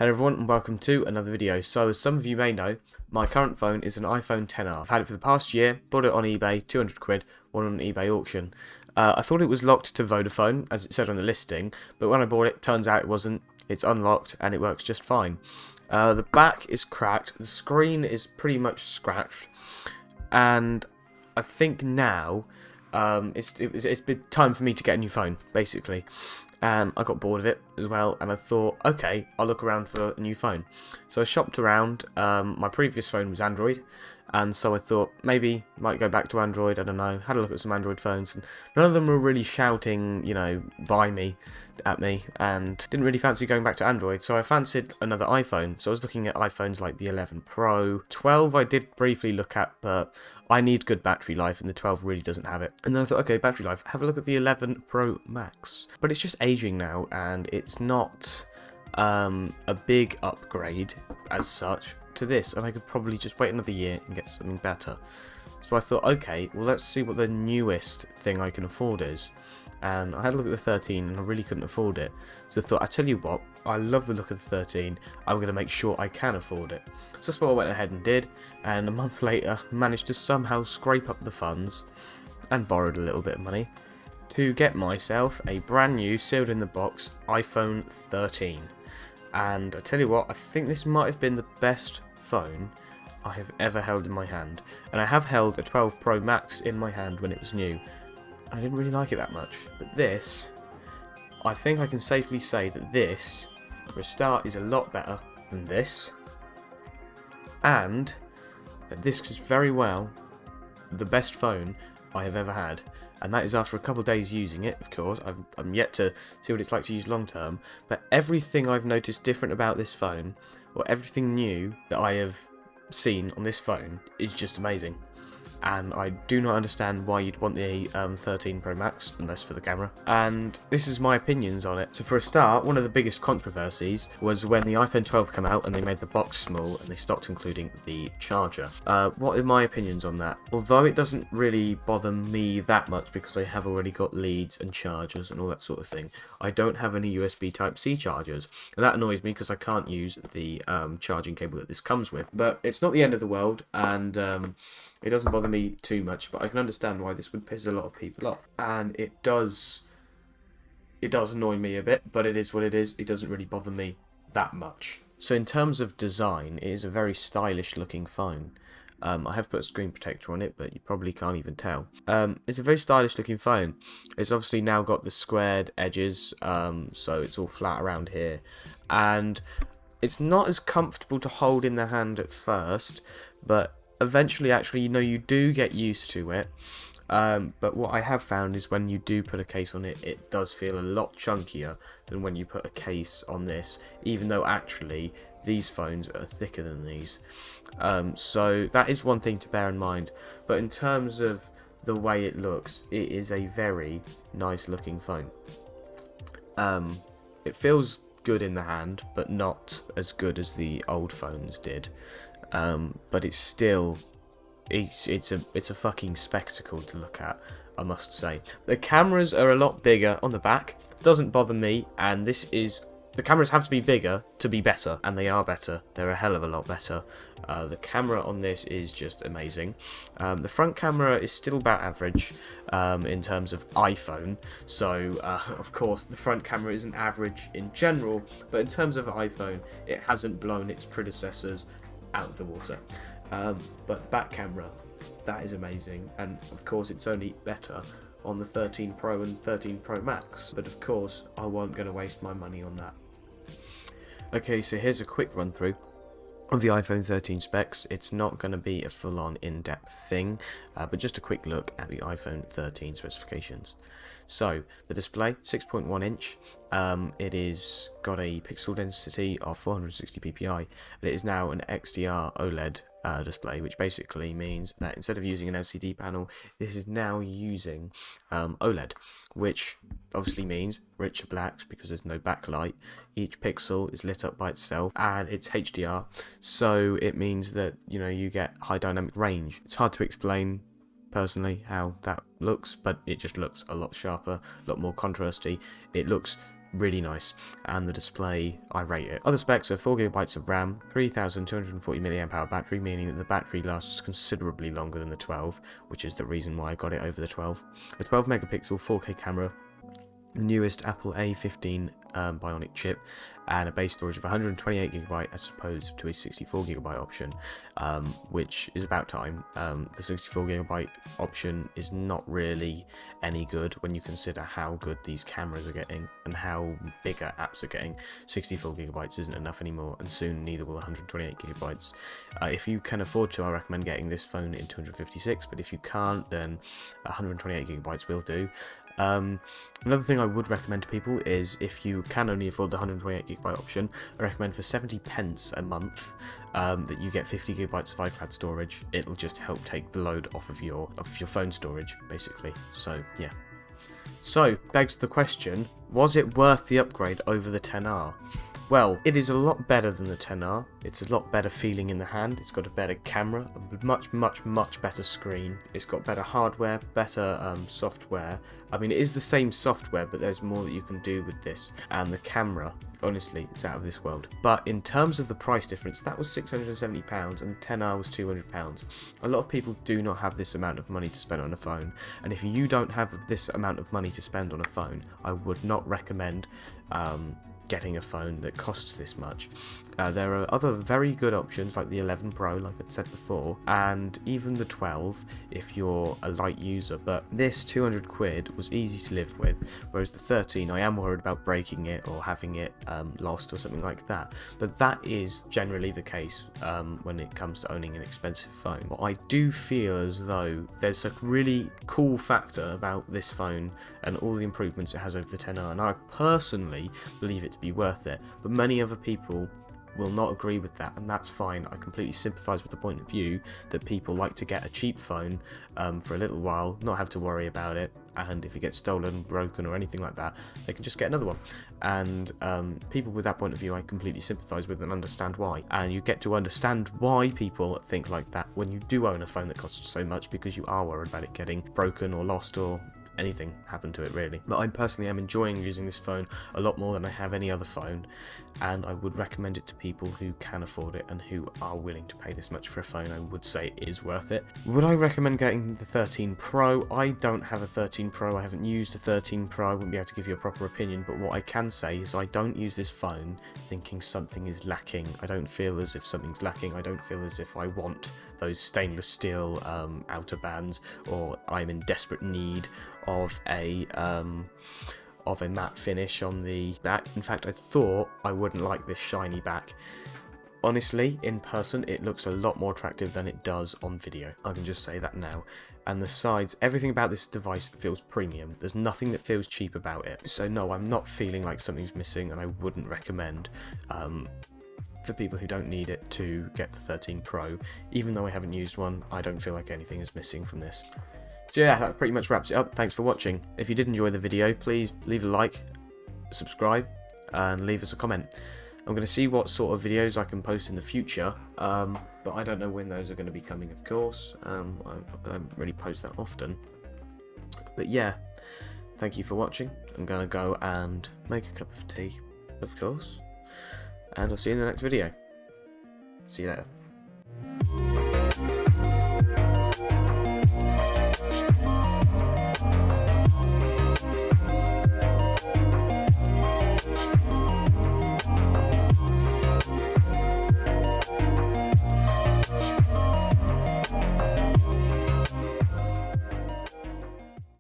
Hello everyone and welcome to another video. So as some of you may know, my current phone is an iPhone XR. I've had it for the past year, bought it on eBay, 200 quid, won on an eBay auction. I thought it was locked to Vodafone, as it said on the listing, but when I bought it, turns out it wasn't. It's unlocked and it works just fine. The back is cracked, the screen is pretty much scratched, and I think now it's been time for me to get a new phone, basically. And I got bored of it as well, and I thought, okay, I'll look around for a new phone. So I shopped around. My previous phone was Android, and so I thought maybe might go back to Android. I don't know. Had a look at some Android phones, and none of them were really shouting, you know, buy me at me, and didn't really fancy going back to Android. So I fancied another iPhone. So I was looking at iPhones like the 11 Pro, 12. I did briefly look at, but I need good battery life, and the 12 really doesn't have it. And then I thought, okay, battery life, have a look at the 11 Pro Max. But it's just aging now, and it's not a big upgrade as such to this, and I could probably just wait another year and get something better. So I thought, okay, well, let's see what the newest thing I can afford is. And I had a look at the 13 and I really couldn't afford it. So I thought, I tell you what, I love the look of the 13, I'm going to make sure I can afford it. So that's what I went ahead and did, and a month later managed to somehow scrape up the funds and borrowed a little bit of money to get myself a brand new, sealed in the box iPhone 13. And I tell you what, I think this might have been the best phone I have ever held in my hand. And I have held a 12 Pro Max in my hand when it was new. I didn't really like it that much. But this, I think I can safely say that this, for a start, is a lot better than this. And that this is very well the best phone I have ever had. And that is after a couple of days using it, of course. I'm yet to see what it's like to use long term. But everything I've noticed different about this phone, or everything new that I have seen on this phone, is just amazing. And I do not understand why you'd want the 13 Pro Max, unless for the camera. And this is my opinions on it. So for a start, one of the biggest controversies was when the iPhone 12 came out and they made the box small and they stopped including the charger. What are my opinions on that? Although it doesn't really bother me that much because I have already got leads and chargers and all that sort of thing, I don't have any USB Type-C chargers. And that annoys me because I can't use the charging cable that this comes with. But it's not the end of the world, and it doesn't bother me too much, but I can understand why this would piss a lot of people off. And it does annoy me a bit, but it is what it is. It doesn't really bother me that much. So in terms of design, it is a very stylish looking phone. I have put a screen protector on it, but you probably can't even tell. It's a very stylish looking phone. It's obviously now got the squared edges, so it's all flat around here. And it's not as comfortable to hold in the hand at first, but eventually, actually, you do get used to it. But what I have found is when you do put a case on it, it does feel a lot chunkier than when you put a case on this, even though actually these phones are thicker than these. So that is one thing to bear in mind. But in terms of the way it looks, it is a very nice looking phone. It feels good in the hand, but not as good as the old phones did. But it's still, it's a fucking spectacle to look at, I must say. The cameras are a lot bigger on the back. Doesn't bother me, and the cameras have to be bigger to be better, and they are better. They're a hell of a lot better. The camera on this is just amazing. The front camera is still about average in terms of iPhone, so of course the front camera isn't average in general, but in terms of iPhone, it hasn't blown its predecessors out of the water. But the back camera, that is amazing, and of course it's only better on the 13 Pro and 13 Pro Max, but of course I wasn't going to waste my money on that. Okay, so here's a quick run through of the iPhone 13 specs. It's not going to be a full-on in-depth thing, but just a quick look at the iPhone 13 specifications. So the display, 6.1 inch. It is got a pixel density of 460 ppi, and it is now an XDR OLED display, which basically means that instead of using an LCD panel, this is now using OLED, which obviously means richer blacks because there's no backlight. Each pixel is lit up by itself, and it's HDR, so it means that you get high dynamic range. It's hard to explain personally how that looks, but it just looks a lot sharper, a lot more contrasty. It looks really nice, and the display, I rate it. Other specs are 4GB of RAM, 3240 mAh battery, meaning that the battery lasts considerably longer than the 12, which is the reason why I got it over the 12. A 12 megapixel 4K camera, the newest Apple A15 Bionic chip, and a base storage of 128GB as opposed to a 64GB option, which is about time. The 64GB option is not really any good when you consider how good these cameras are getting and how bigger apps are getting. 64GB isn't enough anymore, and soon neither will 128GB. If you can afford to, I recommend getting this phone in 256, but if you can't, then 128GB will do. Another thing I would recommend to people is, if you can only afford the 128GB option, I recommend for 70 pence a month that you get 50GB of iCloud storage. It'll just help take the load off of your phone storage, basically. So yeah. So begs the question: was it worth the upgrade over the 10R? Well, it is a lot better than the 10R. It's a lot better feeling in the hand. It's got a better camera, a much better screen. It's got better hardware, better software. I mean, it is the same software, but there's more that you can do with this. And the camera, honestly, it's out of this world. But in terms of the price difference, that was £670 and the 10R was £200. A lot of people do not have this amount of money to spend on a phone. And if you don't have this amount of money to spend on a phone, I would not recommend getting a phone that costs this much. There are other very good options like the 11 Pro, like I said before, and even the 12 if you're a light user, but this 200 quid was easy to live with, whereas the 13 I am worried about breaking it or having it lost or something like that. But that is generally the case when it comes to owning an expensive phone. But I do feel as though there's a really cool factor about this phone and all the improvements it has over the 10R, and I personally believe it to be worth it, but many other people will not agree with that, and that's fine. I completely sympathise with the point of view that people like to get a cheap phone for a little while, not have to worry about it, and if it gets stolen, broken or anything like that, they can just get another one. And people with that point of view I completely sympathise with and understand why, and you get to understand why people think like that when you do own a phone that costs so much, because you are worried about it getting broken or lost or anything happen to it, really. But I personally am enjoying using this phone a lot more than I have any other phone, and I would recommend it to people who can afford it and who are willing to pay this much for a phone. I would say it is worth it. Would I recommend getting the 13 Pro? I don't have a 13 Pro, I haven't used a 13 Pro, I wouldn't be able to give you a proper opinion, but what I can say is I don't use this phone thinking something is lacking. I don't feel as if something's lacking. I don't feel as if I want those stainless steel outer bands, or I'm in desperate need of a matte finish on the back. In fact, I thought I wouldn't like this shiny back. Honestly, in person it looks a lot more attractive than it does on video. I can just say that now. And the sides, everything about this device feels premium. There's nothing that feels cheap about it. So no, I'm not feeling like something's missing, and I wouldn't recommend for people who don't need it to get the 13 Pro. Even though I haven't used one, I don't feel like anything is missing from this. So yeah, that pretty much wraps it up. Thanks for watching. If you did enjoy the video, please leave a like, subscribe, and leave us a comment. I'm going to see what sort of videos I can post in the future, but I don't know when those are going to be coming, of course. I don't really post that often. But yeah, thank you for watching. I'm going to go and make a cup of tea, of course, and I'll see you in the next video. See you later.